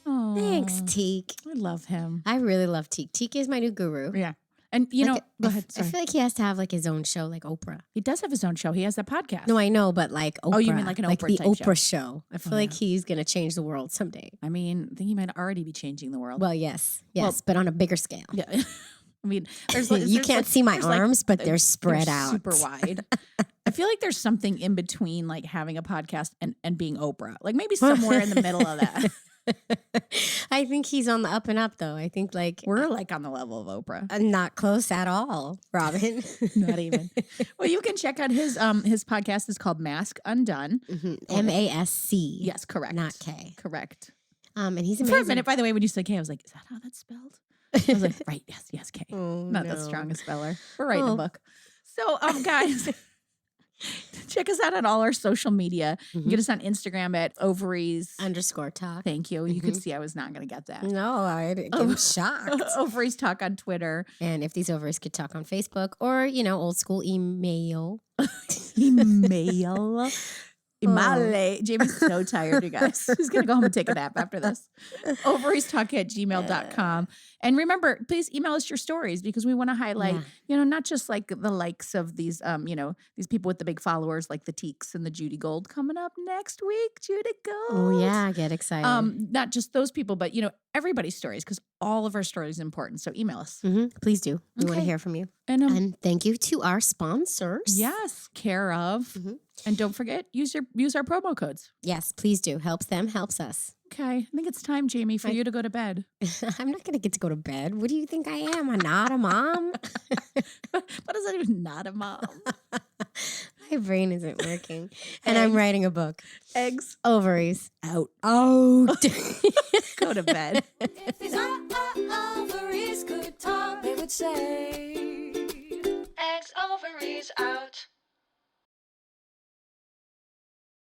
Aww. Thanks, Tiq. I love him. I really love Tiq. Tiq is my new guru. Yeah. And go ahead. Sorry. I feel like he has to have like his own show, like Oprah. He does have his own show. He has that podcast. No, I know, but like Oprah. Oh, you mean like an Oprah the type Oprah show. I feel like he's gonna change the world someday. I mean, I think he might already be changing the world. Well, yes, but on a bigger scale. Yeah. I mean, you can't see my arms, but they're spread out, super wide. I feel like there's something in between, like having a podcast and being Oprah. Like maybe somewhere in the middle of that. I think he's on the up and up, though. I think like we're like on the level of Oprah. Not close at all, Robin. Not even. Well, you can check out his podcast. Is called Mask Undone. M-A-S-C. Yes, correct. Not K. Correct. And he's amazing. For a minute, by the way, when you said K, I was like, is that how that's spelled? I was like, right, yes, K. Not the strongest speller. We're writing a book. So, guys, check us out on all our social media. Get us on Instagram at ovaries_talk. Thank you. You could see I was not going to get that. No, I'm shocked. Ovaries Talk on Twitter. And if these ovaries could talk on Facebook or, old school email. Imale. Jamie's so tired, you guys. She's going to go home and take a nap after this. ovariestalk@gmail.com. And remember, please email us your stories because we want to highlight, not just like the likes of these, these people with the big followers like the Tiqs and the Judy Gold coming up next week. Judy Gold. Oh, yeah. Get excited. Not just those people, but, everybody's stories because all of our stories are important. So email us. Please do. We want to hear from you. And thank you to our sponsors. Yes. Care of. And don't forget, use our promo codes. Yes, please do. Helps them, helps us. Okay. I think it's time, Jamie, for you to go to bed. I'm not going to get to go to bed. What do you think I am? I'm not a mom? What is that even? Not a mom? My brain isn't working. And I'm writing a book. Eggs. Ovaries. Out. Oh. Go to bed. If these ovaries could talk, they would say, eggs, ovaries, out.